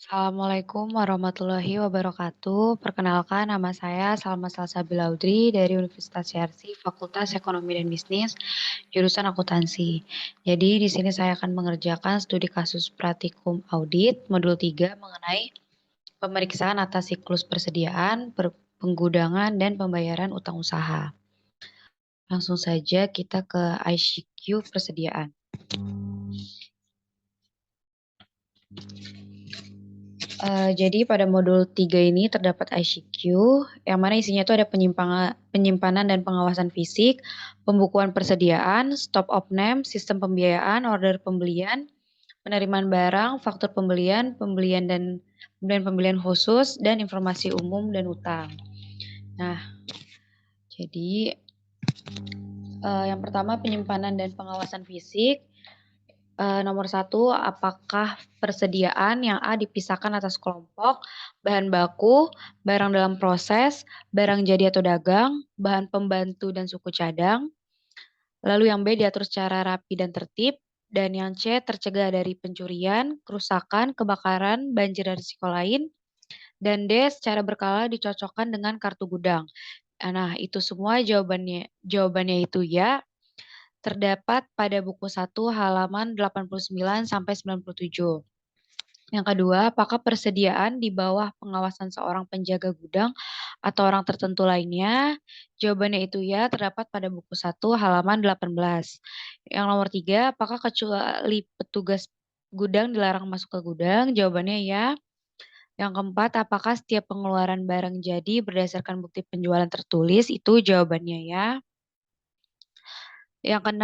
Assalamualaikum warahmatullahi wabarakatuh. Perkenalkan, nama saya Salma Salsabila Audrey dari Universitas Yarsi, Fakultas Ekonomi dan Bisnis, jurusan akuntansi. Jadi di sini saya akan mengerjakan studi kasus praktikum audit modul 3 mengenai pemeriksaan atas siklus persediaan, penggudangan, dan pembayaran utang usaha. Langsung saja kita ke ICQ persediaan. Jadi pada modul 3 ini terdapat ICQ, yang mana isinya itu ada penyimpanan dan pengawasan fisik, pembukuan persediaan, stop of name, sistem pembiayaan, order pembelian, penerimaan barang, faktur pembelian, pembelian khusus, dan informasi umum dan utang. Nah, jadi yang pertama penyimpanan dan pengawasan fisik. Nomor 1, apakah persediaan yang A dipisahkan atas kelompok, bahan baku, barang dalam proses, barang jadi atau dagang, bahan pembantu dan suku cadang. Lalu yang B diatur secara rapi dan tertib, dan yang C tercegah dari pencurian, kerusakan, kebakaran, banjir dan risiko lain. Dan D secara berkala dicocokkan dengan kartu gudang. Nah, itu semua jawabannya itu ya. Terdapat pada buku 1 halaman 89 sampai 97. Yang kedua, apakah persediaan di bawah pengawasan seorang penjaga gudang atau orang tertentu lainnya? Jawabannya itu ya, terdapat pada buku 1 halaman 18. Yang nomor 3, apakah kecuali petugas gudang dilarang masuk ke gudang? Jawabannya ya. Yang keempat, apakah setiap pengeluaran barang jadi berdasarkan bukti penjualan tertulis? Itu jawabannya ya. Yang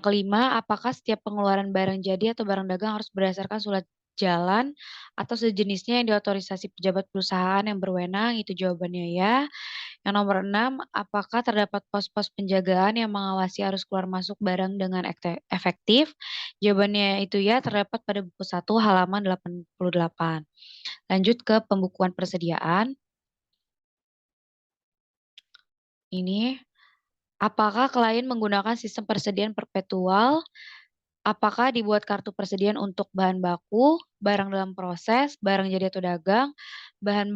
kelima, apakah setiap pengeluaran barang jadi atau barang dagang harus berdasarkan surat jalan atau sejenisnya yang diotorisasi pejabat perusahaan yang berwenang? Itu jawabannya ya. Yang nomor 6, apakah terdapat pos-pos penjagaan yang mengawasi arus keluar masuk barang dengan efektif? Jawabannya itu ya, terdapat pada buku 1 halaman 88. Lanjut ke pembukuan persediaan. Ini, apakah klien menggunakan sistem persediaan perpetual? Apakah dibuat kartu persediaan untuk bahan baku, barang dalam proses, barang jadi atau dagang, bahan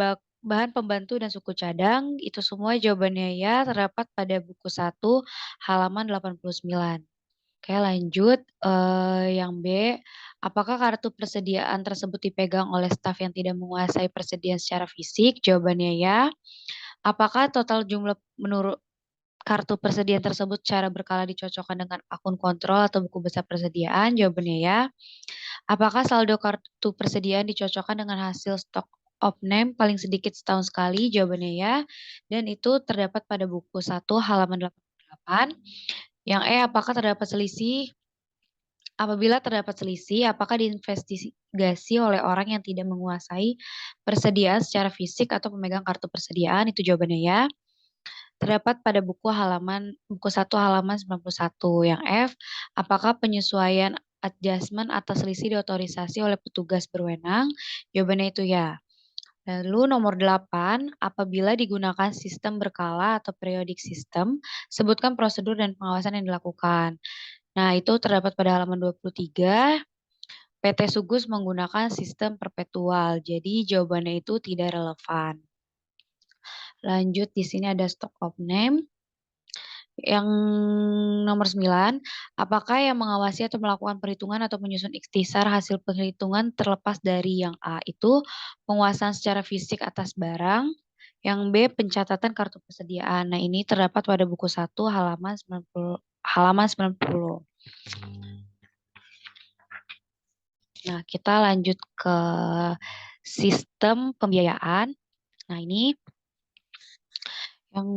pembantu dan suku cadang? Itu semua jawabannya ya, terdapat pada buku 1 halaman 89. Oke, lanjut yang B. Apakah kartu persediaan tersebut dipegang oleh staf yang tidak menguasai persediaan secara fisik? Jawabannya ya. Apakah total jumlah menurut kartu persediaan tersebut secara berkala dicocokkan dengan akun kontrol atau buku besar persediaan? Jawabannya ya. Apakah saldo kartu persediaan dicocokkan dengan hasil stok of name paling sedikit setahun sekali? Jawabannya ya. Dan itu terdapat pada buku 1 halaman 88. Yang E, apakah terdapat selisih? Apabila terdapat selisih, apakah diinvestigasi oleh orang yang tidak menguasai persediaan secara fisik atau pemegang kartu persediaan? Itu jawabannya ya. Terdapat pada buku 1 halaman 91. Yang F, apakah penyesuaian adjustment atau selisih diotorisasi oleh petugas berwenang? Jawabannya itu ya. Lalu nomor 8, apabila digunakan sistem berkala atau periodic system, sebutkan prosedur dan pengawasan yang dilakukan. Nah, itu terdapat pada halaman 23. PT Sugus menggunakan sistem perpetual, jadi jawabannya itu tidak relevan. Lanjut, di sini ada stock of name. Yang nomor 9, apakah yang mengawasi atau melakukan perhitungan atau menyusun ikhtisar hasil perhitungan terlepas dari yang A itu penguasaan secara fisik atas barang, yang B pencatatan kartu persediaan. Nah, ini terdapat pada buku 1 halaman 90. Nah, kita lanjut ke sistem pembiayaan. Nah, ini yang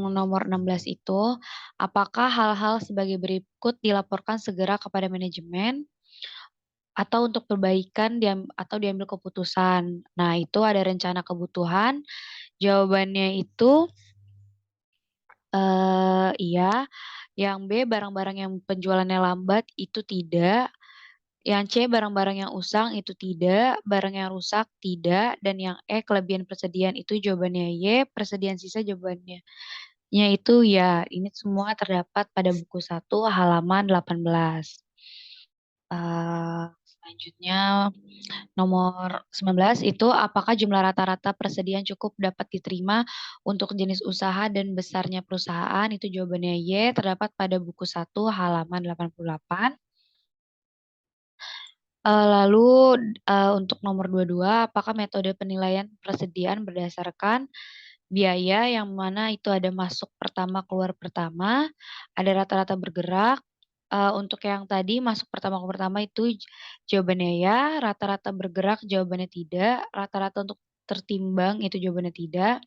nomor 16 itu, apakah hal-hal sebagai berikut dilaporkan segera kepada manajemen atau untuk perbaikan atau diambil keputusan? Nah, itu ada rencana kebutuhan. Jawabannya itu iya. Yang B, barang-barang yang penjualannya lambat itu tidak. Yang C, barang-barang yang usang itu tidak, barang yang rusak tidak, dan yang E, kelebihan persediaan itu jawabannya Y, persediaan sisa jawabannya itu ya. Ini semua terdapat pada buku 1 halaman 18. Selanjutnya nomor 19 itu apakah jumlah rata-rata persediaan cukup dapat diterima untuk jenis usaha dan besarnya perusahaan? Itu jawabannya Y, terdapat pada buku 1 halaman 88. Lalu untuk nomor 22, apakah metode penilaian persediaan berdasarkan biaya yang mana itu ada masuk pertama, keluar pertama, ada rata-rata bergerak. Untuk yang tadi masuk pertama keluar pertama itu jawabannya ya, rata-rata bergerak jawabannya tidak, rata-rata untuk tertimbang itu jawabannya tidak.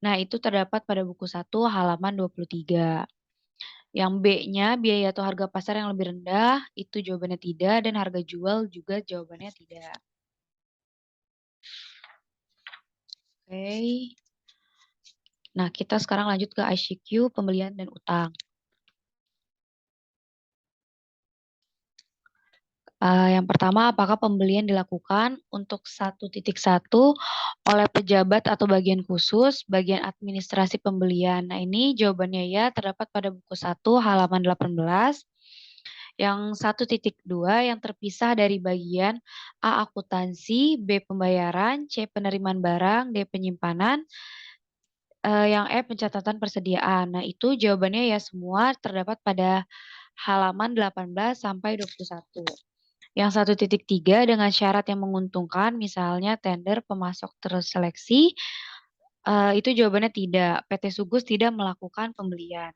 Nah, itu terdapat pada buku 1 halaman 23. Yang B-nya biaya atau harga pasar yang lebih rendah itu jawabannya tidak dan harga jual juga jawabannya tidak. Oke. Nah, kita sekarang lanjut ke ICQ, pembelian dan utang. Yang pertama, apakah pembelian dilakukan untuk 1.1 oleh pejabat atau bagian khusus, bagian administrasi pembelian? Nah, ini jawabannya ya, terdapat pada buku 1 halaman 18. Yang 1.2 yang terpisah dari bagian A akuntansi, B pembayaran, C penerimaan barang, D penyimpanan, yang E pencatatan persediaan. Nah, itu jawabannya ya semua terdapat pada halaman 18 sampai 21. Yang 1.3 dengan syarat yang menguntungkan, misalnya tender pemasok terseleksi, itu jawabannya tidak. PT Sugus tidak melakukan pembelian.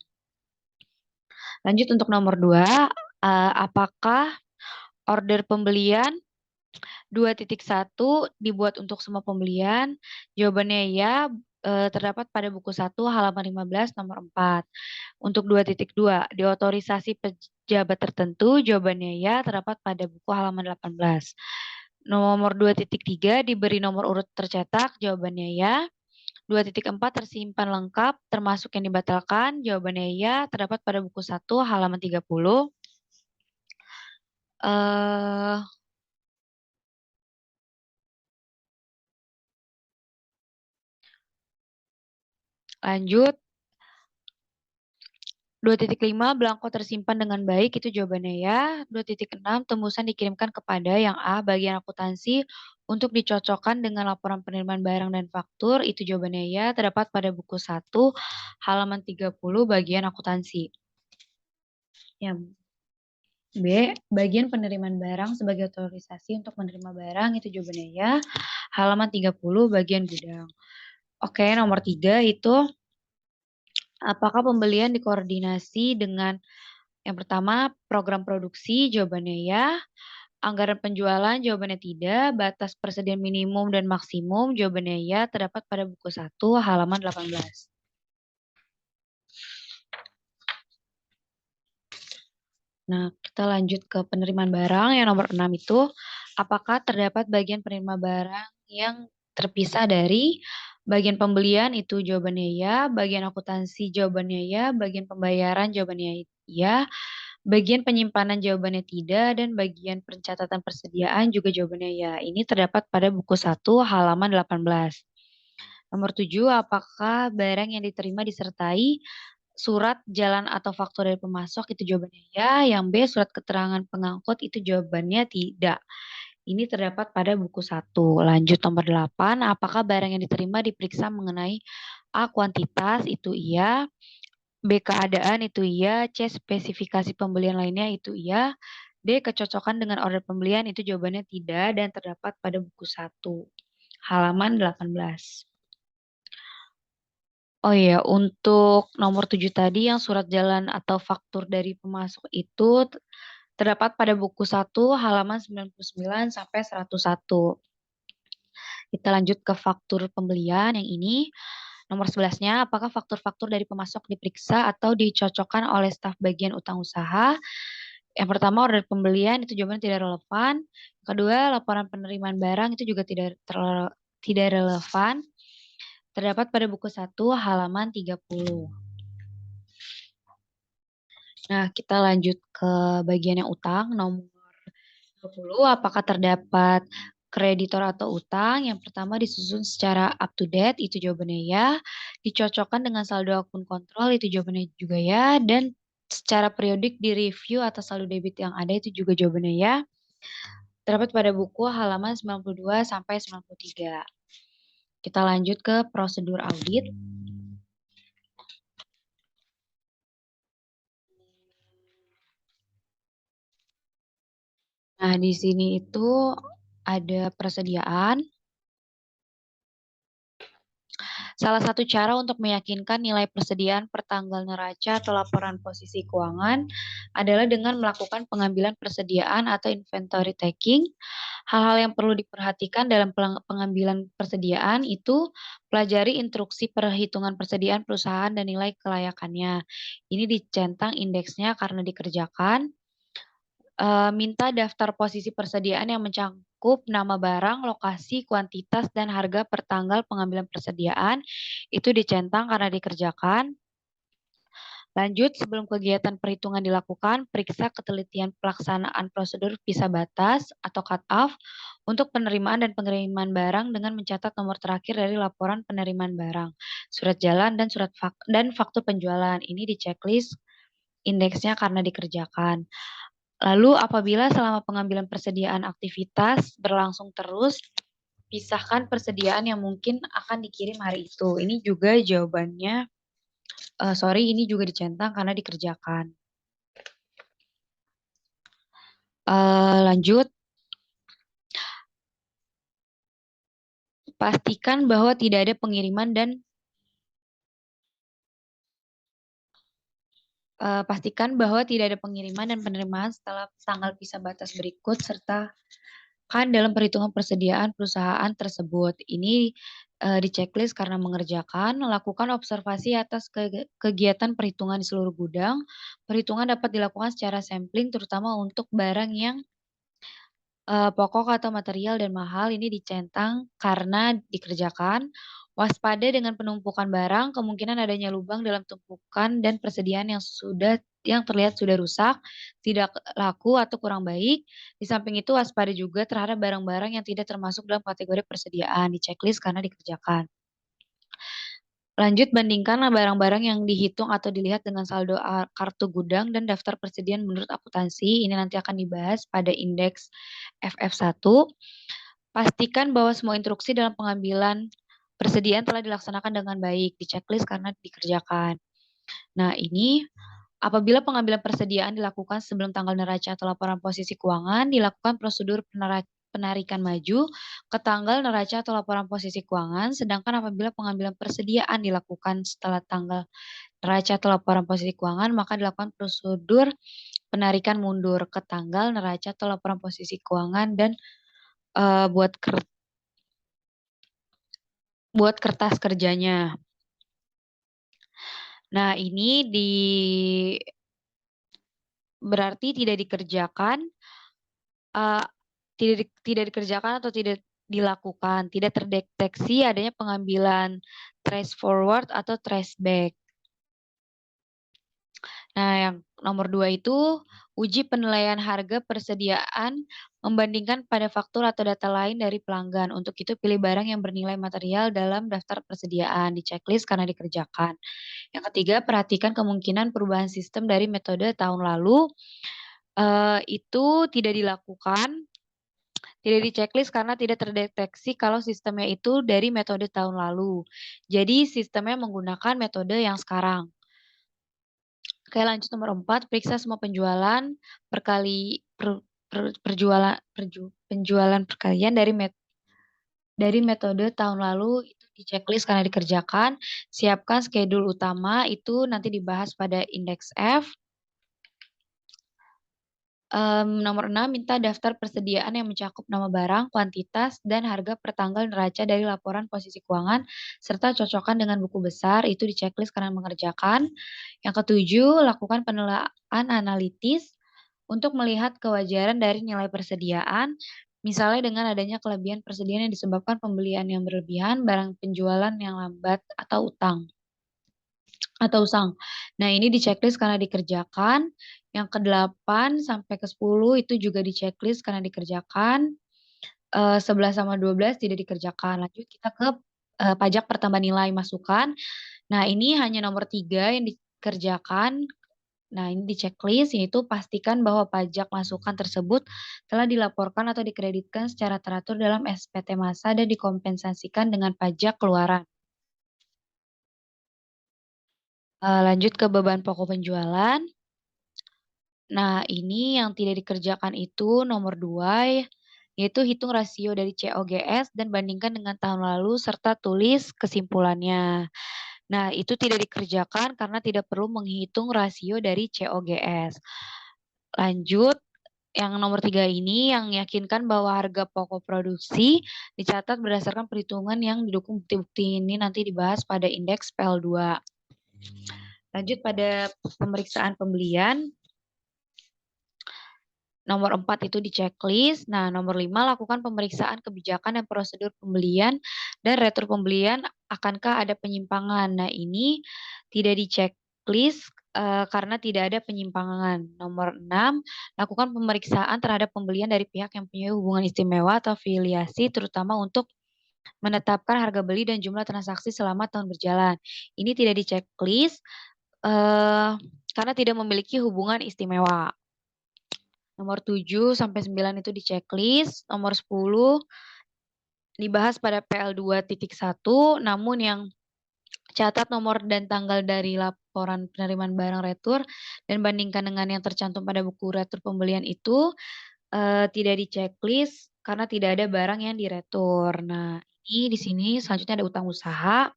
Lanjut untuk nomor 2, apakah order pembelian 2.1 dibuat untuk semua pembelian? Jawabannya ya, terdapat pada buku 1 halaman 15 nomor 4. Untuk 2.2, diotorisasi pejabat tertentu, jawabannya ya, terdapat pada buku halaman 18. Nomor 2.3 diberi nomor urut tercetak, jawabannya ya. 2.4 tersimpan lengkap, termasuk yang dibatalkan, jawabannya ya, terdapat pada buku 1 halaman 30. Eh, Lanjut. 2.5 belangko tersimpan dengan baik itu jawabannya ya. 2.6 tembusan dikirimkan kepada yang A bagian akuntansi untuk dicocokkan dengan laporan penerimaan barang dan faktur itu jawabannya ya. Terdapat pada buku 1 halaman 30 bagian akuntansi. Yang B bagian penerimaan barang sebagai otorisasi untuk menerima barang itu jawabannya ya. Halaman 30 bagian gudang. Oke, nomor 3 itu apakah pembelian dikoordinasi dengan yang pertama, program produksi, jawabannya ya. Anggaran penjualan, jawabannya tidak. Batas persediaan minimum dan maksimum, jawabannya ya. Terdapat pada buku 1, halaman 18. Nah, kita lanjut ke penerimaan barang. Yang nomor 6 itu, apakah terdapat bagian penerima barang yang terpisah dari bagian pembelian itu jawabannya ya. Bagian akuntansi, jawabannya ya. Bagian pembayaran, jawabannya ya. Bagian penyimpanan jawabannya tidak dan bagian pencatatan persediaan juga jawabannya ya. Ini terdapat pada buku 1 halaman 18. Nomor 7, apakah barang yang diterima disertai surat jalan atau faktur dari pemasok itu jawabannya ya. Yang B, surat keterangan pengangkut itu jawabannya tidak. Ini terdapat pada buku 1. Lanjut nomor 8, apakah barang yang diterima diperiksa mengenai A, kuantitas itu iya. B, keadaan itu iya. C, spesifikasi pembelian lainnya itu iya. D, kecocokan dengan order pembelian itu jawabannya tidak dan terdapat pada buku 1. Halaman 18. Oh iya, untuk nomor 7 tadi yang surat jalan atau faktur dari pemasok itu terdapat pada buku 1 halaman 99 sampai 101. Kita lanjut ke faktur pembelian yang ini. Nomor 11-nya, apakah faktur-faktur dari pemasok diperiksa atau dicocokkan oleh staf bagian utang usaha? Yang pertama, order pembelian itu jawabannya tidak relevan. Kedua, laporan penerimaan barang itu juga tidak relevan. Terdapat pada buku 1 halaman 30. Nah, kita lanjut ke bagian yang utang. Nomor 20, apakah terdapat kreditor atau utang? Yang pertama disusun secara up to date, itu jawabannya ya. Dicocokkan dengan saldo akun kontrol, itu jawabannya juga ya. Dan secara periodik di review atas saldo debit yang ada, itu juga jawabannya ya. Terdapat pada buku halaman 92 sampai 93. Kita lanjut ke prosedur audit. Nah, di sini itu ada persediaan. Salah satu cara untuk meyakinkan nilai persediaan per tanggal neraca atau laporan posisi keuangan adalah dengan melakukan pengambilan persediaan atau inventory taking. Hal-hal yang perlu diperhatikan dalam pengambilan persediaan itu pelajari instruksi perhitungan persediaan perusahaan dan nilai kelayakannya. Ini dicentang indeksnya karena dikerjakan. Minta daftar posisi persediaan yang mencakup nama barang, lokasi, kuantitas, dan harga per tanggal pengambilan persediaan. Itu dicentang karena dikerjakan. Lanjut, sebelum kegiatan perhitungan dilakukan, periksa ketelitian pelaksanaan prosedur pisah batas atau cut-off untuk penerimaan dan pengiriman barang dengan mencatat nomor terakhir dari laporan penerimaan barang, surat jalan, dan faktur penjualan. Ini di checklist indeksnya karena dikerjakan. Lalu apabila selama pengambilan persediaan aktivitas berlangsung terus, pisahkan persediaan yang mungkin akan dikirim hari itu. Ini juga jawabannya, ini juga dicentang karena dikerjakan. Lanjut, pastikan bahwa tidak ada pengiriman dan penerimaan setelah tanggal pisah batas berikut serta kan dalam perhitungan persediaan perusahaan tersebut. Ini di checklist karena mengerjakan, lakukan observasi atas kegiatan perhitungan di seluruh gudang. Perhitungan dapat dilakukan secara sampling terutama untuk barang yang pokok atau material dan mahal. Ini dicentang karena dikerjakan. Waspada dengan penumpukan barang, kemungkinan adanya lubang dalam tumpukan dan persediaan yang terlihat sudah rusak, tidak laku atau kurang baik. Di samping itu waspada juga terhadap barang-barang yang tidak termasuk dalam kategori persediaan di checklist karena dikerjakan. Lanjut, bandingkan barang-barang yang dihitung atau dilihat dengan saldo kartu gudang dan daftar persediaan menurut akuntansi. Ini nanti akan dibahas pada indeks FF1. Pastikan bahwa semua instruksi dalam pengambilan persediaan telah dilaksanakan dengan baik di checklist karena dikerjakan. Nah, ini apabila pengambilan persediaan dilakukan sebelum tanggal neraca atau laporan posisi keuangan, dilakukan prosedur penarikan maju ke tanggal neraca atau laporan posisi keuangan, sedangkan apabila pengambilan persediaan dilakukan setelah tanggal neraca atau laporan posisi keuangan, maka dilakukan prosedur penarikan mundur ke tanggal neraca atau laporan posisi keuangan dan buat kertas kerjanya. Nah, ini berarti tidak dikerjakan, tidak dikerjakan atau tidak dilakukan, tidak terdeteksi adanya pengambilan trace forward atau trace back. Nah, yang nomor 2 itu uji penilaian harga persediaan membandingkan pada faktur atau data lain dari pelanggan. Untuk itu pilih barang yang bernilai material dalam daftar persediaan di checklist karena dikerjakan. Yang ketiga, perhatikan kemungkinan perubahan sistem dari metode tahun lalu. Itu tidak dilakukan, tidak di checklist karena tidak terdeteksi kalau sistemnya itu dari metode tahun lalu. Jadi sistemnya menggunakan metode yang sekarang. Oke, lanjut nomor 4, periksa semua penjualan penjualan perkalian dari metode tahun lalu itu di checklist karena dikerjakan. Siapkan schedule utama itu nanti dibahas pada indeks F. Nomor 6, minta daftar persediaan yang mencakup nama barang, kuantitas, dan harga per tanggal neraca dari laporan posisi keuangan, serta cocokkan dengan buku besar, itu di checklist karena mengerjakan. Yang ketujuh, lakukan penilaian analitis untuk melihat kewajaran dari nilai persediaan, misalnya dengan adanya kelebihan persediaan yang disebabkan pembelian yang berlebihan, barang penjualan yang lambat, atau usang. Nah, ini di checklist karena dikerjakan. Yang ke-8 sampai ke-10 itu juga di checklist karena dikerjakan. 11 sama 12 tidak dikerjakan. Lanjut kita ke pajak pertambahan nilai masukan. Nah, ini hanya nomor 3 yang dikerjakan Nah, ini di checklist, yaitu pastikan bahwa pajak masukan tersebut telah dilaporkan atau dikreditkan secara teratur dalam SPT massa dan dikompensasikan dengan pajak keluaran. Lanjut ke beban pokok penjualan. Nah, ini yang tidak dikerjakan itu nomor 2, yaitu hitung rasio dari COGS dan bandingkan dengan tahun lalu serta tulis kesimpulannya. Nah, itu tidak dikerjakan karena tidak perlu menghitung rasio dari COGS. Lanjut, yang nomor 3 ini yang meyakinkan bahwa harga pokok produksi dicatat berdasarkan perhitungan yang didukung bukti-bukti. Ini nanti dibahas pada indeks PL2. Lanjut pada pemeriksaan pembelian. Nomor 4 itu di checklist. Nah, nomor 5 lakukan pemeriksaan kebijakan dan prosedur pembelian dan retur pembelian akankah ada penyimpangan. Nah, ini tidak di checklist karena tidak ada penyimpangan. Nomor 6 lakukan pemeriksaan terhadap pembelian dari pihak yang punya hubungan istimewa atau afiliasi terutama untuk menetapkan harga beli dan jumlah transaksi selama tahun berjalan. Ini tidak di checklist karena tidak memiliki hubungan istimewa. Nomor 7 sampai 9 itu di checklist, nomor 10 dibahas pada PL2.1, namun yang catat nomor dan tanggal dari laporan penerimaan barang retur dan bandingkan dengan yang tercantum pada buku retur pembelian itu tidak di checklist karena tidak ada barang yang diretur. Nah, ini di sini selanjutnya ada utang usaha.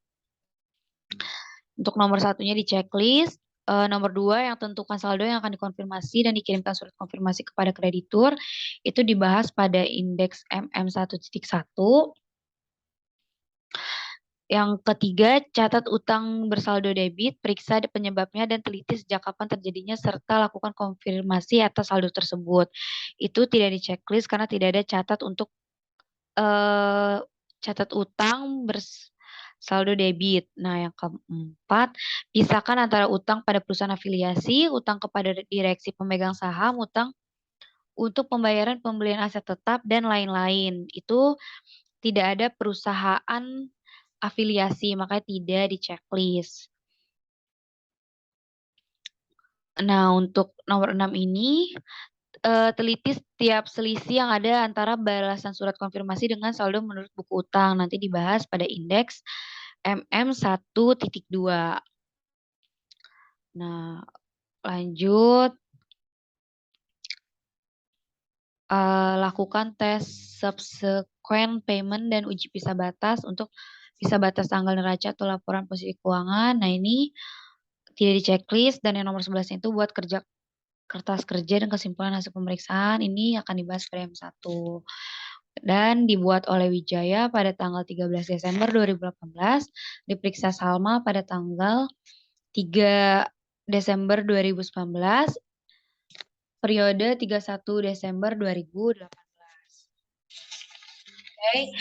Untuk nomor satunya di checklist, nomor 2 yang tentukan saldo yang akan dikonfirmasi dan dikirimkan surat konfirmasi kepada kreditur, itu dibahas pada indeks MM1.1. Yang ketiga, catat utang bersaldo debit, periksa penyebabnya dan teliti sejak kapan terjadinya serta lakukan konfirmasi atas saldo tersebut. Itu tidak di checklist karena tidak ada catat utang saldo debit. Nah, yang keempat, pisahkan antara utang pada perusahaan afiliasi, utang kepada direksi pemegang saham, utang untuk pembayaran pembelian aset tetap, dan lain-lain. Itu tidak ada perusahaan afiliasi, makanya tidak di checklist. Nah, untuk nomor 6 ini, teliti setiap selisih yang ada antara balasan surat konfirmasi dengan saldo menurut buku utang. Nanti dibahas pada indeks MM1.2. Nah, lanjut, lakukan tes subsequent payment dan uji pisah batas untuk pisah batas tanggal neraca atau laporan posisi keuangan. Nah, ini tidak di checklist dan yang nomor 11 itu buat kertas kerja dan kesimpulan hasil pemeriksaan ini akan dibahas pada M1. Dan dibuat oleh Wijaya pada tanggal 13 Desember 2018, diperiksa Salma pada tanggal 3 Desember 2019, periode 31 Desember 2018. Oke,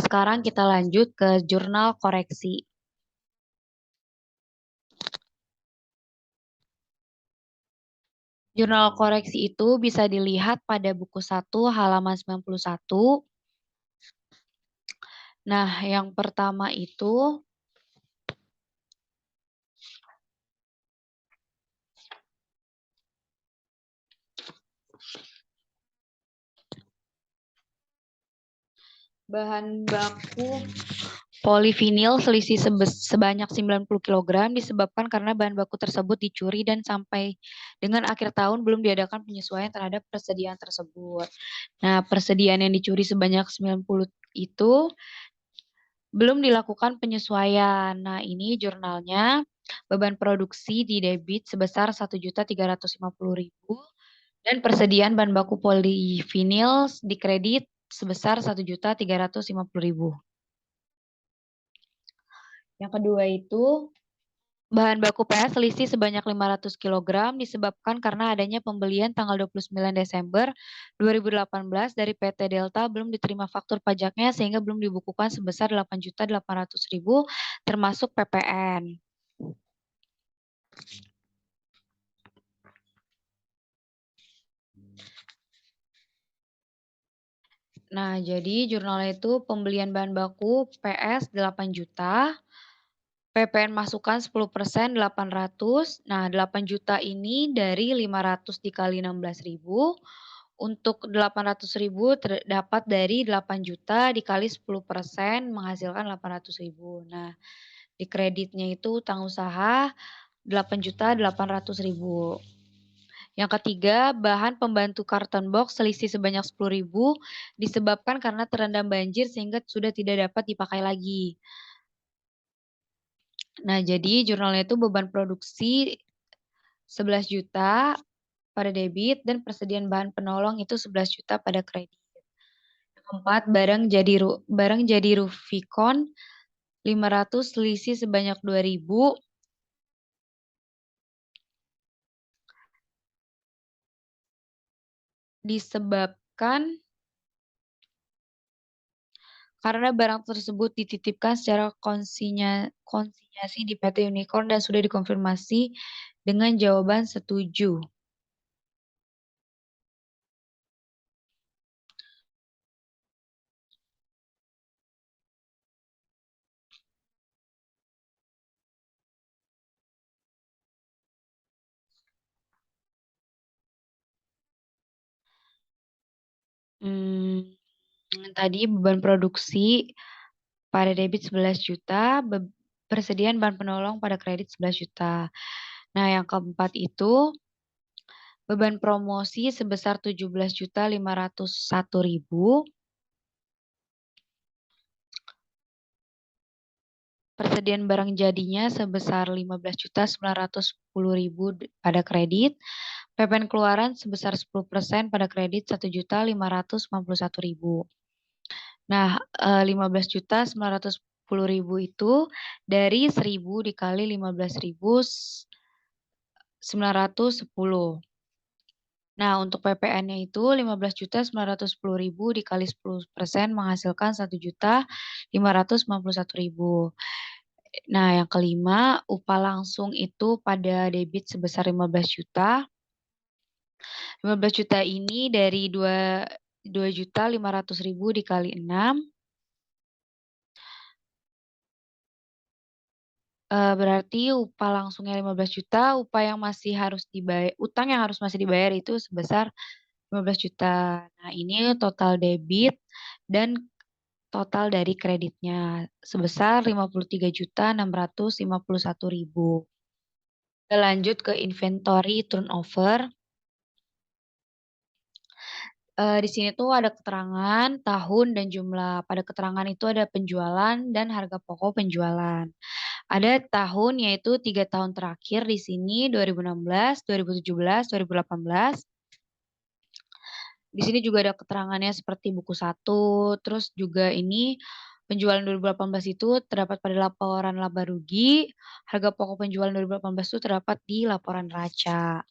sekarang kita lanjut ke jurnal koreksi. Jurnal koreksi itu bisa dilihat pada buku 1 halaman 91. Nah, yang pertama itu bahan baku polivinil selisih sebanyak 90 kg disebabkan karena bahan baku tersebut dicuri dan sampai dengan akhir tahun belum diadakan penyesuaian terhadap persediaan tersebut. Nah, persediaan yang dicuri sebanyak 90 itu belum dilakukan penyesuaian. Nah, ini jurnalnya beban produksi di debit sebesar 1.350.000 dan persediaan bahan baku polivinil di kredit sebesar 1.350.000. Yang kedua itu bahan baku PS selisih sebanyak 500 kg disebabkan karena adanya pembelian tanggal 29 Desember 2018 dari PT Delta belum diterima faktur pajaknya sehingga belum dibukukan sebesar 8.800.000 termasuk PPN. Nah, jadi jurnalnya itu pembelian bahan baku PS 8 juta, PPN masukan 10% 800. Nah, 8 juta ini dari 500 dikali 16.000. Untuk 800.000 dapat dari 8 juta dikali 10% menghasilkan 800.000. Nah, di kreditnya itu utang usaha 8.800.000. Yang ketiga, bahan pembantu carton box selisih sebanyak 10.000 disebabkan karena terendam banjir sehingga sudah tidak dapat dipakai lagi. Nah, jadi jurnalnya itu beban produksi 11 juta pada debit dan persediaan bahan penolong itu 11 juta pada kredit. Yang keempat, barang jadi Rubicon 500 selisih sebanyak 2.000 disebabkan karena barang tersebut dititipkan secara konsinyasi di PT Unicorn dan sudah dikonfirmasi dengan jawaban setuju. Tadi beban produksi pada debit 11 juta, persediaan bahan penolong pada kredit 11 juta. Nah, yang keempat itu beban promosi sebesar 17.501.000, persediaan barang jadinya sebesar 15.910.000 pada kredit, PPN keluaran sebesar 10% pada kredit 1.551.000. Nah, 15.910.000 itu dari 1.000 dikali 15.910. Nah, untuk PPN-nya itu 15.910.000 dikali 10% menghasilkan 1.551.000. Nah, yang kelima, upah langsung itu pada debit sebesar 15 juta. 15 juta ini dari 2.500.000 dikali 6. Berarti upah langsungnya 15 juta, upah yang masih harus dibayar, utang yang harus masih dibayar itu sebesar 15 juta. Nah, ini total debit dan total dari kreditnya sebesar 53.651.000. Kita lanjut ke inventory turnover. Di sini tuh ada keterangan tahun dan jumlah. Pada keterangan itu ada penjualan dan harga pokok penjualan. Ada tahun yaitu 3 tahun terakhir di sini 2016, 2017, 2018. Di sini juga ada keterangannya seperti buku 1, terus juga ini penjualan 2018 itu terdapat pada laporan laba rugi, harga pokok penjualan 2018 itu terdapat di laporan neraca.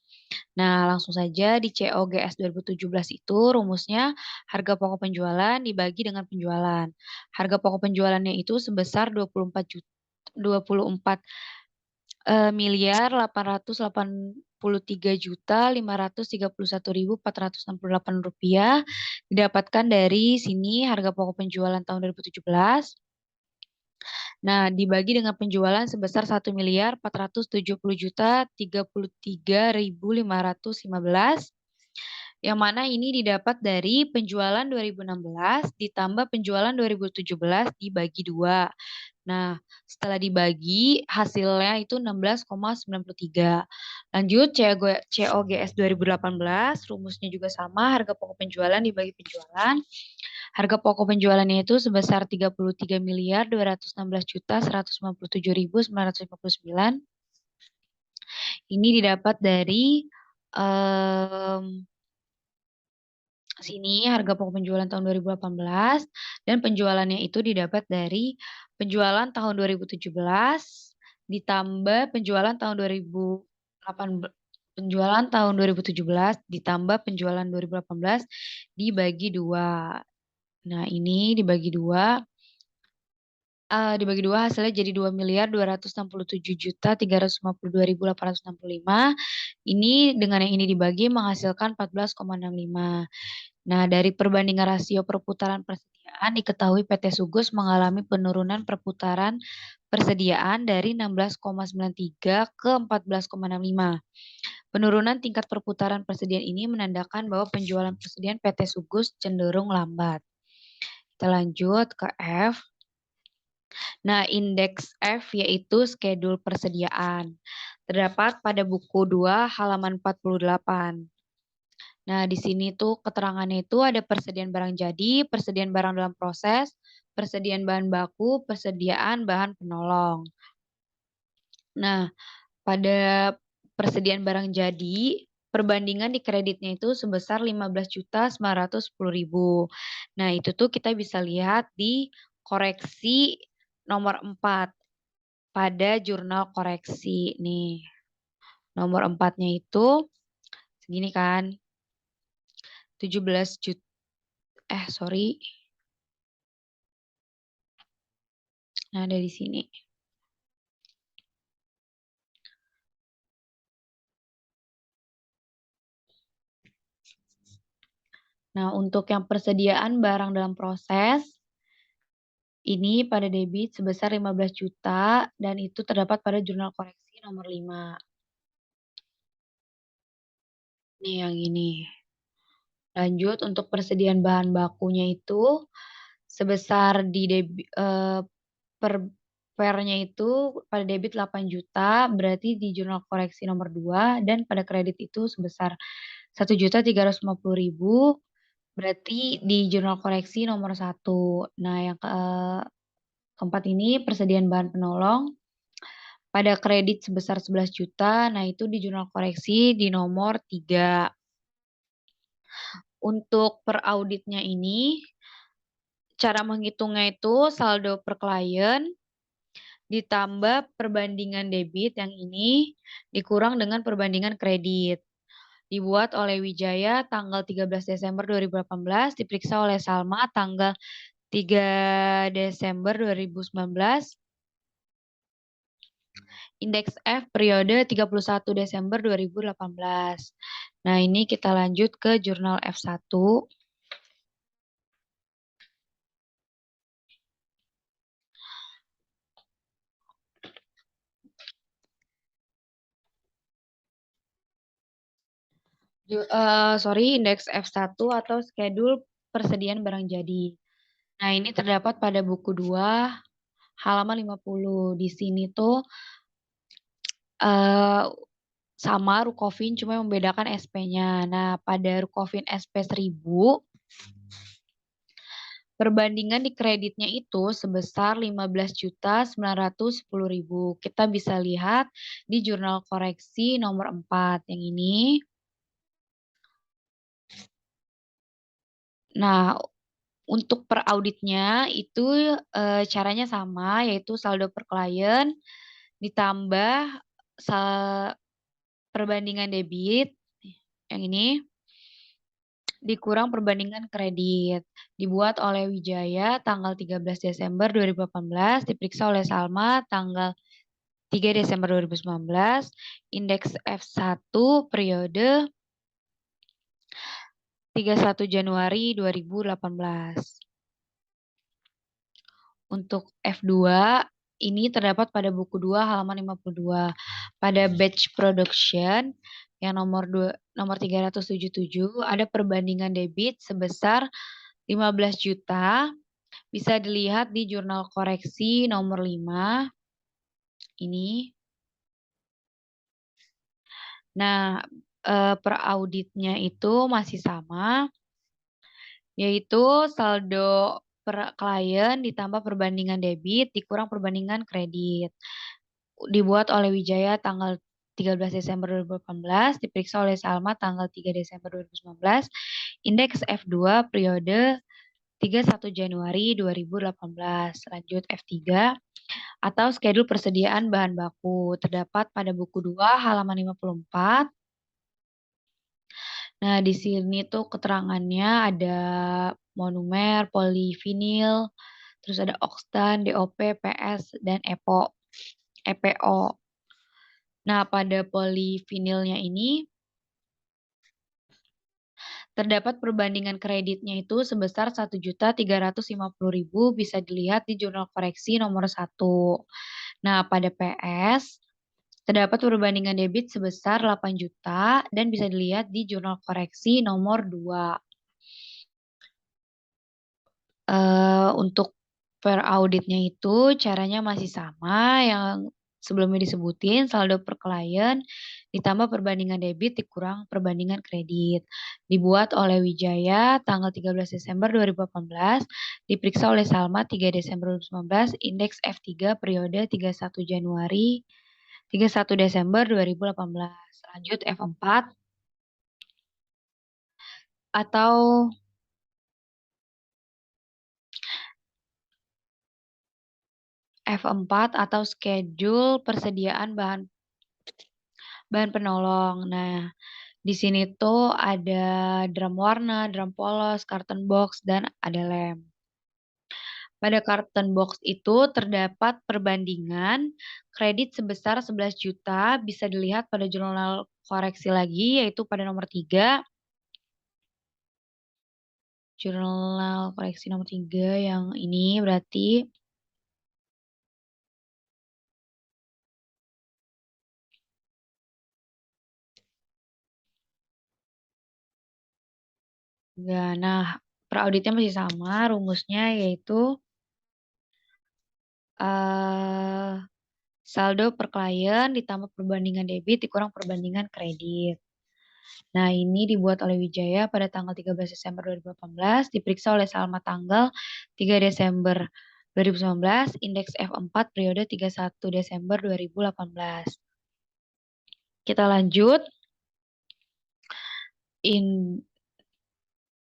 Nah, langsung saja di COGS 2017 itu rumusnya harga pokok penjualan dibagi dengan penjualan. Harga pokok penjualannya itu sebesar 24.883.531.468 rupiah didapatkan dari sini harga pokok penjualan tahun 2017. Nah, dibagi dengan penjualan sebesar 1.470.033.515, yang mana ini didapat dari penjualan 2016 ditambah penjualan 2017 dibagi 2. Nah, setelah dibagi hasilnya itu 16,93. Lanjut COGS 2018, rumusnya juga sama, harga pokok penjualan dibagi penjualan. Harga pokok penjualannya itu sebesar 33.216.157.959. Ini didapat dari sini harga pokok penjualan tahun 2018 dan penjualannya itu didapat dari penjualan tahun 2017 ditambah penjualan tahun 2018, penjualan tahun 2017 ditambah penjualan 2018 dibagi 2. Nah, ini dibagi dua hasilnya jadi 2.267.352.865. Ini dengan yang ini dibagi menghasilkan 14,65. Nah, dari perbandingan rasio perputaran persediaan persediaan diketahui PT Sugus mengalami penurunan perputaran persediaan dari 16,93 ke 14,65. Penurunan tingkat perputaran persediaan ini menandakan bahwa penjualan persediaan PT Sugus cenderung lambat. Kita lanjut ke F. Nah, indeks F yaitu skedul persediaan. Terdapat pada buku 2 halaman 48. Nah, di sini tuh keterangannya itu ada persediaan barang jadi, persediaan barang dalam proses, persediaan bahan baku, persediaan bahan penolong. Nah, pada persediaan barang jadi, perbandingan di kreditnya itu sebesar 15.910.000. Nah, itu tuh kita bisa lihat di koreksi nomor 4 pada jurnal koreksi nih. Nomor 4-nya itu segini kan. 17 juta sorry. Nah, ada di sini. Nah, untuk yang persediaan barang dalam proses, ini pada debit sebesar 15 juta dan itu terdapat pada jurnal koreksi nomor 5. Nih yang ini. Lanjut untuk persediaan bahan bakunya itu sebesar di per pernya itu pada debit 8 juta, berarti di jurnal koreksi nomor 2 dan pada kredit itu sebesar 1.350.000, berarti di jurnal koreksi nomor 1. Nah, yang keempat ini persediaan bahan penolong pada kredit sebesar 11 juta, nah itu di jurnal koreksi di nomor 3. Untuk per auditnya ini, cara menghitungnya itu saldo per klien ditambah perbandingan debit yang ini dikurang dengan perbandingan kredit. Dibuat oleh Wijaya tanggal 13 Desember 2018, diperiksa oleh Salma tanggal 3 Desember 2019. Indeks F periode 31 Desember 2018. Nah, ini kita lanjut ke jurnal F1. Indeks F1 atau skedul persediaan barang jadi. Nah, ini terdapat pada buku 2 halaman 50. Di sini tuh sama Rukofin cuma membedakan SP-nya. Nah, pada Rukofin SP 1000 perbandingan di kreditnya itu sebesar 15.910.000. Kita bisa lihat di jurnal koreksi nomor 4 yang ini. Nah, untuk per auditnya itu caranya sama, yaitu saldo per klien ditambah perbandingan debit yang ini dikurang perbandingan kredit. Dibuat oleh Wijaya tanggal 13 Desember 2018, diperiksa oleh Salma tanggal 3 Desember 2019, indeks F1 periode 31 Januari 2018. Untuk F2 ini terdapat pada buku 2 halaman 52. Pada batch production yang nomor 377 ada perbandingan debit sebesar 15 juta. Bisa dilihat di jurnal koreksi nomor 5 ini. Nah, per auditnya itu masih sama, yaitu saldo per klien ditambah perbandingan debit dikurang perbandingan kredit. Dibuat oleh Wijaya tanggal 13 Desember 2018, diperiksa oleh Salma tanggal 3 Desember 2019, indeks F2 periode 31 Januari 2018. Lanjut F3 atau skedul persediaan bahan baku terdapat pada buku 2 halaman 54. Nah, di sini tuh keterangannya ada monomer, polivinil, terus ada oxtan, DOP, PS, dan EPO. Nah, pada polivinilnya ini Terdapat perbandingan kreditnya itu sebesar 1.350.000 bisa dilihat di jurnal koreksi nomor 1. Nah, pada PS, terdapat perbandingan debit sebesar 8 juta dan bisa dilihat di jurnal koreksi nomor 2. Untuk per auditnya itu caranya masih sama yang sebelumnya disebutin, saldo per klien ditambah perbandingan debit dikurang perbandingan kredit. Dibuat oleh Wijaya tanggal 13 Desember 2018, diperiksa oleh Salma 3 Desember 2019, indeks F3 periode 31 Januari 31 Desember 2018. Lanjut F4 atau F4 atau schedule persediaan bahan bahan penolong. Nah, di sini tuh ada drum warna, drum polos, carton box, dan ada lem. Pada carton box itu terdapat perbandingan kredit sebesar 11 juta, bisa dilihat pada jurnal koreksi lagi, yaitu pada nomor 3. Jurnal koreksi nomor 3 yang ini berarti enggak. Nah, perauditnya masih sama, rumusnya yaitu eh saldo per klien ditambah perbandingan debit dikurang perbandingan kredit. Nah, ini dibuat oleh Wijaya pada tanggal 13 Desember 2018, diperiksa oleh Salma tanggal 3 Desember 2019, indeks F4 periode 31 Desember 2018. Kita lanjut.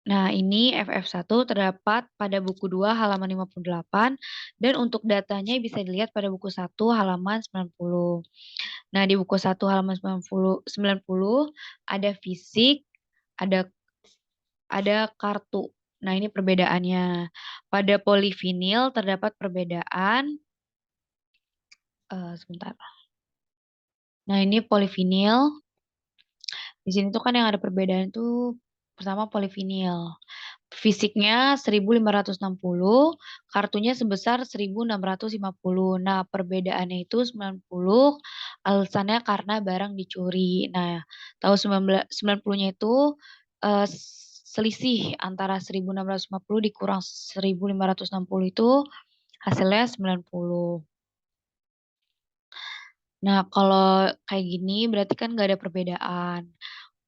Nah, ini FF1 terdapat pada buku 2 halaman 58 dan untuk datanya bisa dilihat pada buku 1 halaman 90. Nah, di buku 1 halaman 90 ada fisik, ada kartu. Nah, ini perbedaannya. Pada polivinil terdapat perbedaan sebentar. Nah, ini polivinil. Di sini tuh kan yang ada perbedaan tuh pertama polivinil. Fisiknya 1560, kartunya sebesar 1650. Nah, perbedaannya itu 90, alasannya karena barang dicuri. Nah, tahu 90-nya itu selisih antara 1650 dikurang 1560 itu hasilnya 90. Nah, kalau kayak gini berarti kan nggak ada perbedaan.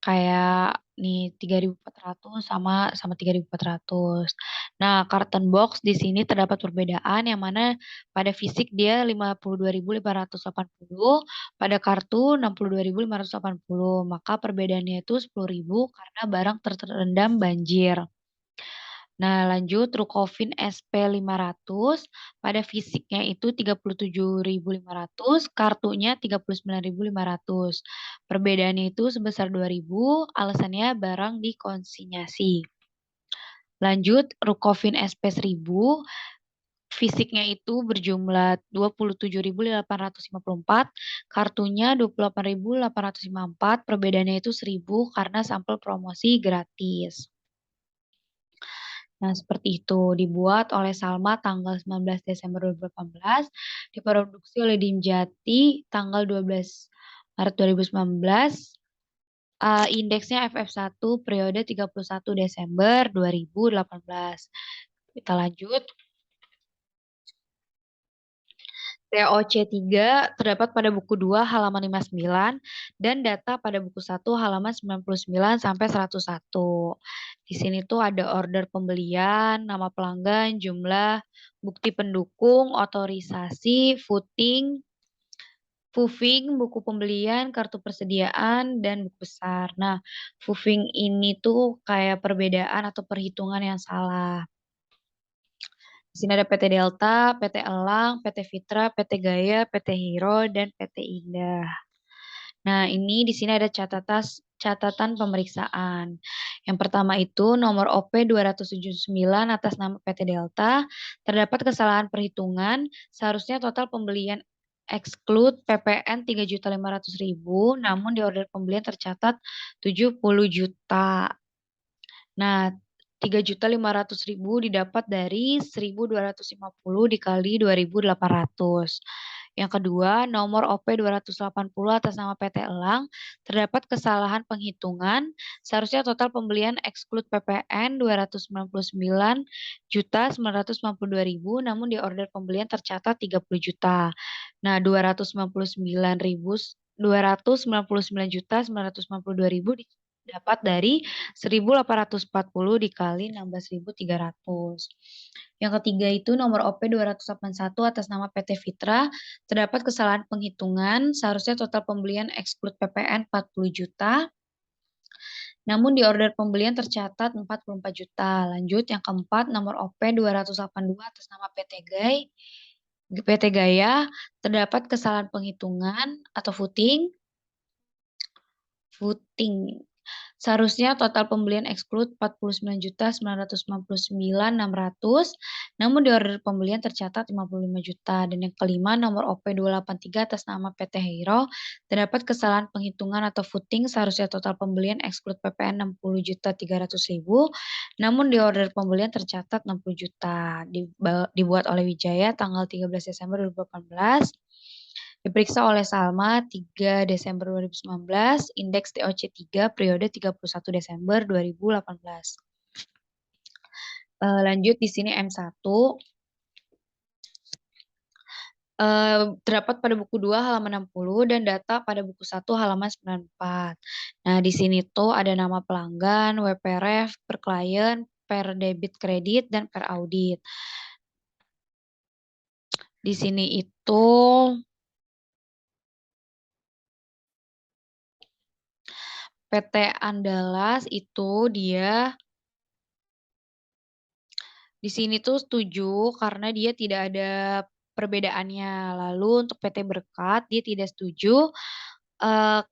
Kayak nih 3.400 sama 3.400. Nah, carton box di sini terdapat perbedaan yang mana pada fisik dia 52.580, pada kartu 62.580. Maka perbedaannya itu 10.000 karena barang terendam banjir. Nah, lanjut Rukovin SP500 pada fisiknya itu 37.500, kartunya 39.500. Perbedaannya itu sebesar 2.000, alasannya barang dikonsinyasi. Lanjut Rukovin SP1000, fisiknya itu berjumlah 27.854, kartunya 28.854, perbedaannya itu 1.000 karena sampel promosi gratis. Nah, seperti itu. Dibuat oleh Salma tanggal 19 Desember 2018, diproduksi oleh Dimjati tanggal 12 Maret 2019, indeksnya FF1 periode 31 Desember 2018. Kita lanjut. TOC3 terdapat pada buku 2 halaman 59 dan data pada buku 1 halaman 99 sampai 101. Di sini tuh ada order pembelian, nama pelanggan, jumlah, bukti pendukung, otorisasi, footing, Fufing, buku pembelian, kartu persediaan, dan buku besar. Nah, Fufing ini tuh kayak perbedaan atau perhitungan yang salah. Di sini ada PT Delta, PT Elang, PT Fitra, PT Gaya, PT Hero, dan PT Indah. Nah, ini di sini ada catatan pemeriksaan. Yang pertama itu nomor OP 279 atas nama PT Delta, terdapat kesalahan perhitungan, seharusnya total pembelian exclude PPN 3.500.000, namun di order pembelian tercatat 70 juta. Nah, 3.500.000 didapat dari 1.250 dikali 2.800. Yang kedua, nomor OP 280 atas nama PT Elang terdapat kesalahan penghitungan. Seharusnya total pembelian exclude PPN 299.992.000, namun di order pembelian tercatat 30 juta. Nah, 299.992.000 didapat dari 1.840 dikali 16.300. Yang ketiga itu nomor OP 281 atas nama PT Fitra terdapat kesalahan penghitungan. Seharusnya total pembelian exclude PPN 40 juta. Namun di order pembelian tercatat 44 juta. Lanjut yang keempat nomor OP 282 atas nama PT Gaya terdapat kesalahan penghitungan atau footing. Seharusnya total pembelian exclude 49.999.600, namun di order pembelian tercatat 55 juta. Dan yang kelima, nomor OP 283 atas nama PT Hero, terdapat kesalahan penghitungan atau footing. Seharusnya total pembelian exclude PPN 60.300.000, namun di order pembelian tercatat 60 juta. Dibuat oleh Wijaya tanggal 13 Desember 2018. Diperiksa oleh Salma 3 Desember 2019, indeks TOC 3 periode 31 Desember 2018. Lanjut di sini M1. Terdapat pada buku 2 halaman 60 dan data pada buku 1 halaman 94. Nah, di sini tuh ada nama pelanggan, WPRF, per klien, per debit kredit, dan per audit. Di sini itu PT Andalas itu dia di sini tuh setuju karena dia tidak ada perbedaannya. Lalu untuk PT Berkat dia tidak setuju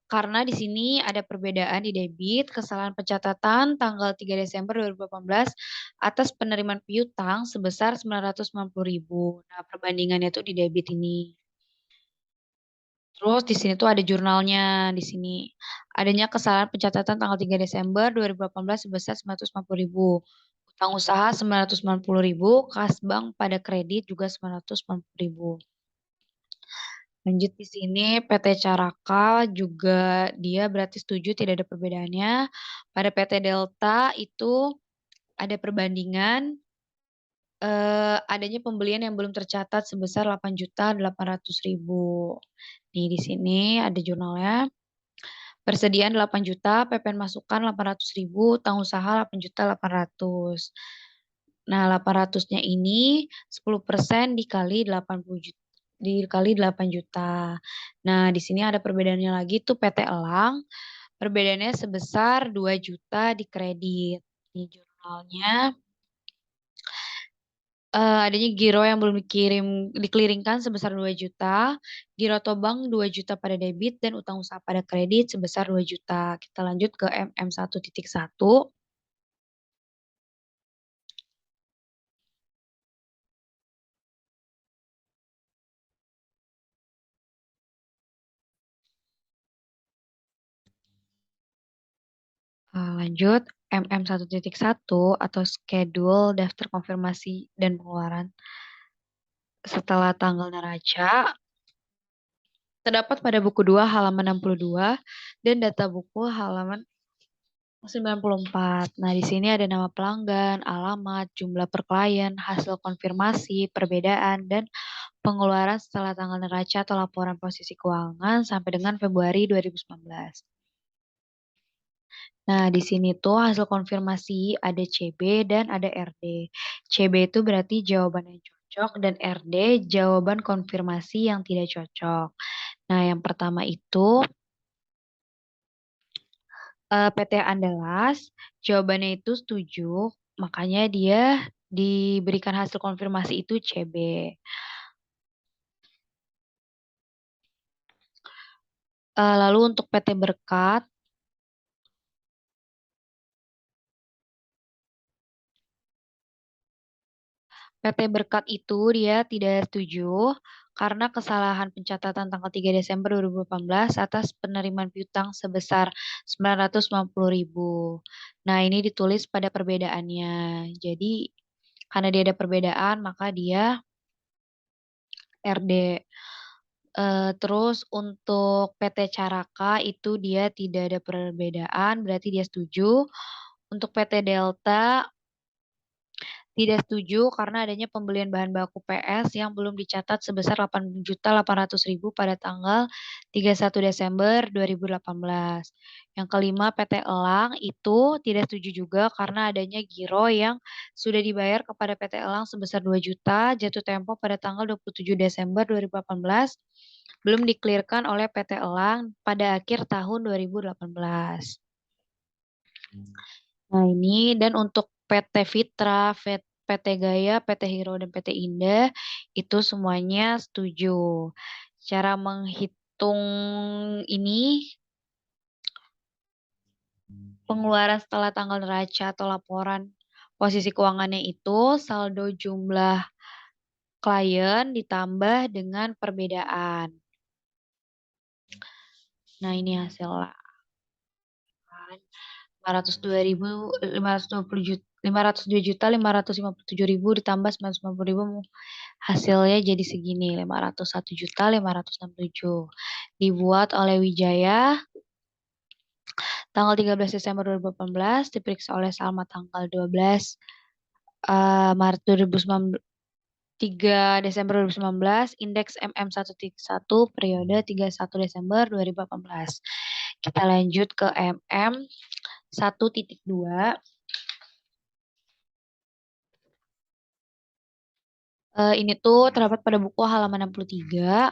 karena di sini ada perbedaan di debit, kesalahan pencatatan tanggal 3 Desember 2018 atas penerimaan piutang sebesar 990.000. Nah, perbandingannya tuh di debit ini. Terus di sini tuh ada jurnalnya di sini. Adanya kesalahan pencatatan tanggal 3 Desember 2018 sebesar 990.000. Utang usaha 990.000, kas bank pada kredit juga 990.000. Lanjut di sini PT Caraka juga dia berarti setuju tidak ada perbedaannya. Pada PT Delta itu ada perbandingan adanya pembelian yang belum tercatat sebesar 8.800.000. Nih di sini ada jurnalnya. Persediaan 8 juta, PPN masukan 800.000, utang usaha 8.800.000. Nah, 800-nya ini 10% dikali 80 juta, dikali 8 juta. Nah, di sini ada perbedaannya lagi tuh PT Elang. Perbedaannya sebesar 2 juta di kredit. Di jurnalnya adanya giro yang belum dikeliringkan sebesar 2 juta, giro atau bank 2 juta pada debit, dan utang usaha pada kredit sebesar 2 juta. Kita lanjut ke MM1.1. Lanjut, MM1.1 atau schedule daftar konfirmasi dan pengeluaran setelah tanggal neraca terdapat pada buku 2 halaman 62 dan data buku halaman 94. Nah, di sini ada nama pelanggan, alamat, jumlah per klien, hasil konfirmasi, perbedaan, dan pengeluaran setelah tanggal neraca atau laporan posisi keuangan sampai dengan Februari 2019. Nah, di sini tuh hasil konfirmasi ada CB dan ada RD. CB itu berarti jawaban yang cocok dan RD jawaban konfirmasi yang tidak cocok. Nah, yang pertama itu PT Andalas, jawabannya itu setuju, makanya dia diberikan hasil konfirmasi itu CB. Lalu untuk PT Berkat, PT Berkat itu dia tidak setuju karena kesalahan pencatatan tanggal 3 Desember 2018 atas penerimaan piutang sebesar 990.000. Nah, ini ditulis pada perbedaannya. Jadi, karena dia ada perbedaan, maka dia RD. Terus untuk PT Caraka itu dia tidak ada perbedaan, berarti dia setuju. Untuk PT Delta tidak setuju karena adanya pembelian bahan baku PS yang belum dicatat sebesar 8.800.000 pada tanggal 31 Desember 2018. Yang kelima, PT Elang itu tidak setuju juga karena adanya giro yang sudah dibayar kepada PT Elang sebesar 2 juta jatuh tempo pada tanggal 27 Desember 2018 belum dikelirkan oleh PT Elang pada akhir tahun 2018. Nah, ini dan untuk PT Fitra, PT Gaya, PT Hero, dan PT Indah itu semuanya setuju. Cara menghitung ini pengeluaran setelah tanggal neraca atau laporan posisi keuangannya itu saldo jumlah klien ditambah dengan perbedaan. Nah, ini hasilnya. 502.527.557.000 ditambah 990.000 hasilnya jadi segini 501.567 dibuat oleh Wijaya tanggal 13 Desember 2018 diperiksa oleh Salma tanggal 12 Maret 2019 3 Desember 2019 indeks MM1.1 periode 31 Desember 2018 kita lanjut ke MM 1.2 ini tuh terdapat pada buku halaman 63.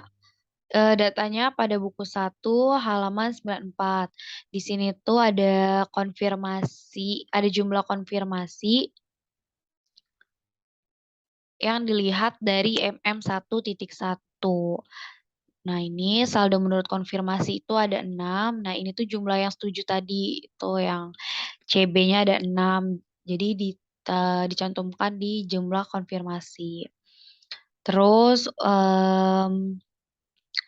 Datanya pada buku 1 halaman 94. Di sini tuh ada konfirmasi, ada jumlah konfirmasi yang dilihat dari MM1.1. Nah, ini saldo menurut konfirmasi itu ada 6. Nah, ini tuh jumlah yang setuju tadi. Itu yang CB-nya ada 6. Jadi dicantumkan di jumlah konfirmasi. Terus, oh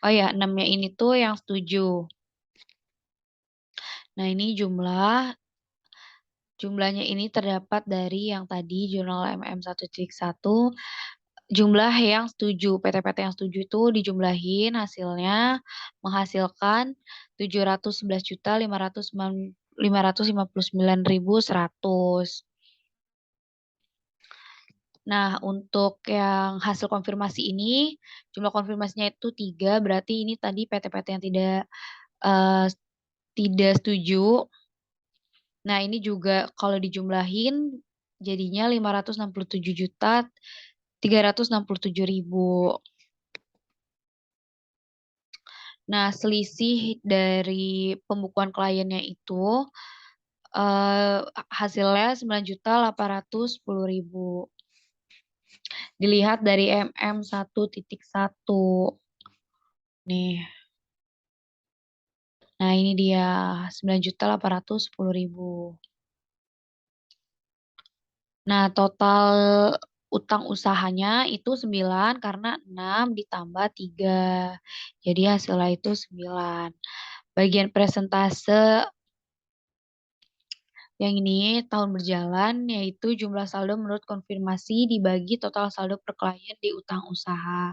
ya, 6-nya ini tuh yang setuju. Nah, ini jumlahnya ini terdapat dari yang tadi jurnal MM1.1. Jumlah yang setuju, PT-PT yang setuju itu dijumlahin hasilnya menghasilkan 711.559.100. Nah, untuk yang hasil konfirmasi ini, jumlah konfirmasinya itu 3, berarti ini tadi PT-PT yang eh, tidak setuju. Nah, ini juga kalau dijumlahin jadinya 567.367.000. Nah, selisih dari pembukuan kliennya itu eh, hasilnya 9.810.000. Dilihat dari MM1.1. Nih. Nah, ini dia 9.810.000. Nah, total utang usahanya itu 9 karena 6 ditambah 3. Jadi hasilnya itu 9. Bagian presentase yang ini tahun berjalan yaitu jumlah saldo menurut konfirmasi dibagi total saldo per klien di utang usaha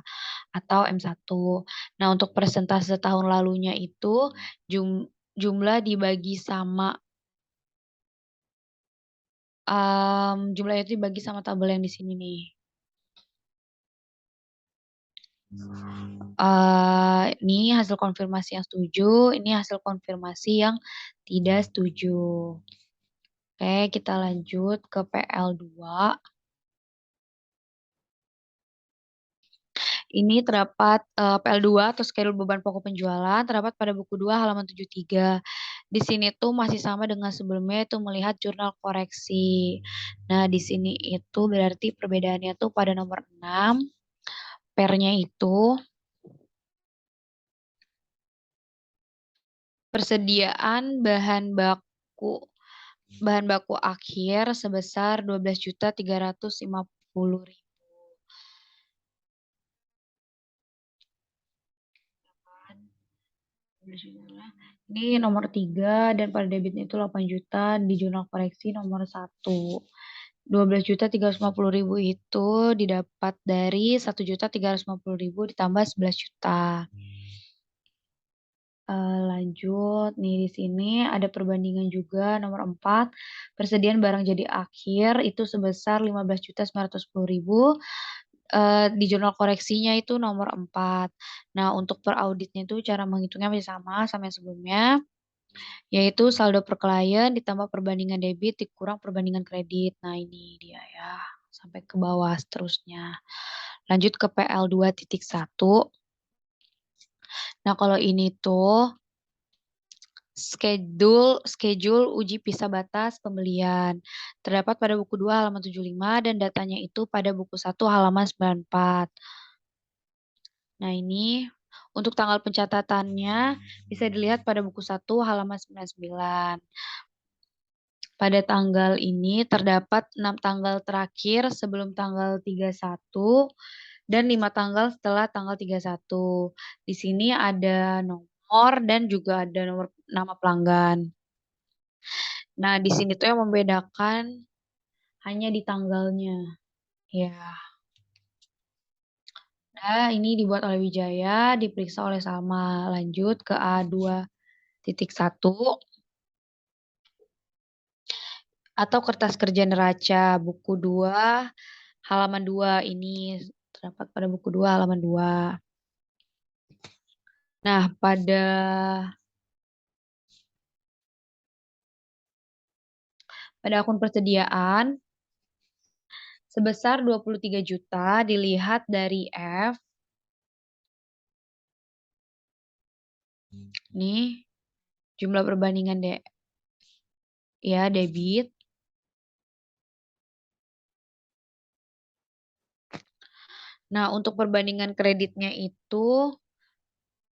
atau M1. Nah, untuk persentase tahun lalunya itu jumlah dibagi sama jumlah itu dibagi sama tabel yang di sini nih. Ini hasil konfirmasi yang setuju, ini hasil konfirmasi yang tidak setuju. Oke, kita lanjut ke PL2. Ini terdapat PL2 atau schedule beban pokok penjualan terdapat pada buku 2 halaman 73. Di sini tuh masih sama dengan sebelumnya itu melihat jurnal koreksi. Nah, di sini itu berarti perbedaannya tuh pada nomor 6. Pernya itu persediaan bahan baku akhir sebesar 12.350.000. Ini nomor 3 dan pada debitnya itu 8 juta di jurnal koreksi nomor 1. 12.350.000 itu didapat dari 1.350.000 ditambah 11 juta. Lanjut nih di sini ada perbandingan juga nomor 4. Persediaan barang jadi akhir itu sebesar 15.910.000 di jurnal koreksinya itu nomor 4. Nah, untuk per auditnya itu cara menghitungnya masih sama yang sebelumnya, yaitu saldo per klien ditambah perbandingan debit dikurang perbandingan kredit. Nah, ini dia ya, sampai ke bawah seterusnya. Lanjut ke PL 2.1. Nah, kalau ini tuh schedule uji pisah batas pembelian. Terdapat pada buku 2 halaman 75 dan datanya itu pada buku 1 halaman 94. Nah, ini untuk tanggal pencatatannya bisa dilihat pada buku 1 halaman 99. Pada tanggal ini terdapat 6 tanggal terakhir sebelum tanggal 31 dan 5 tanggal setelah tanggal 31. Di sini ada nomor dan juga ada nomor nama pelanggan. Nah, di sini tuh yang membedakan hanya di tanggalnya. Ya. Nah, ini dibuat oleh Wijaya, diperiksa oleh Salma. Lanjut ke A2.1 atau kertas kerja neraca buku 2 halaman 2 ini terdapat pada buku 2 halaman 2. Nah, pada akun persediaan sebesar 23 juta dilihat dari F. Nih, jumlah perbandingan debit. Nah, untuk perbandingan kreditnya itu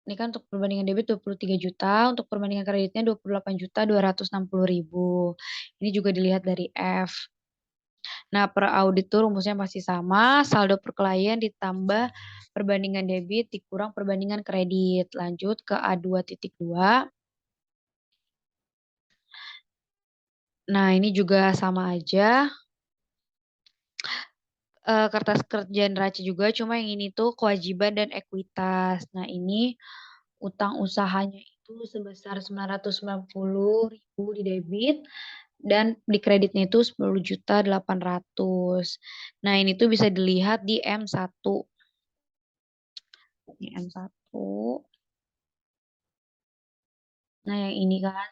ini kan untuk perbandingan debit 23 juta, untuk perbandingan kreditnya 28.260.000. Ini juga dilihat dari F. Nah, per audit tuh rumusnya masih sama, saldo per klien ditambah perbandingan debit dikurang perbandingan kredit. Lanjut ke A2.2. Nah, ini juga sama aja. Kertas kerja neraca juga, cuma yang ini tuh kewajiban dan ekuitas. Nah, ini utang usahanya itu sebesar 990.000 di debit dan di kreditnya itu 10.800.000. Nah, ini tuh bisa dilihat di M1. Ini M1. Nah, yang ini kan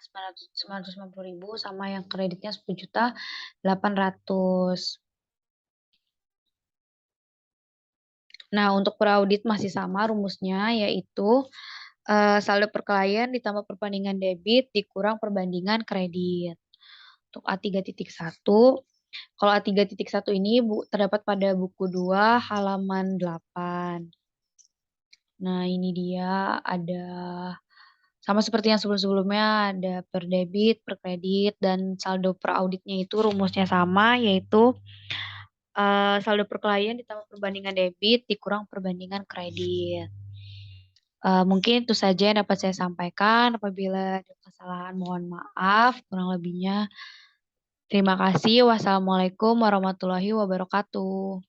990.000 sama yang kreditnya 10.800.000. Nah, untuk peraudit masih sama rumusnya, yaitu saldo per klien ditambah perbandingan debit dikurang perbandingan kredit. Untuk A3.1, kalau A3.1 ini terdapat pada buku 2 halaman 8. Nah, ini dia ada sama seperti yang sebelum-sebelumnya, ada per debit, per kredit, dan saldo per auditnya itu rumusnya sama, yaitu saldo per klien ditambah perbandingan debit dikurang perbandingan kredit. Mungkin itu saja yang dapat saya sampaikan. Apabila ada kesalahan, mohon maaf. Kurang lebihnya, terima kasih. Wassalamualaikum warahmatullahi wabarakatuh.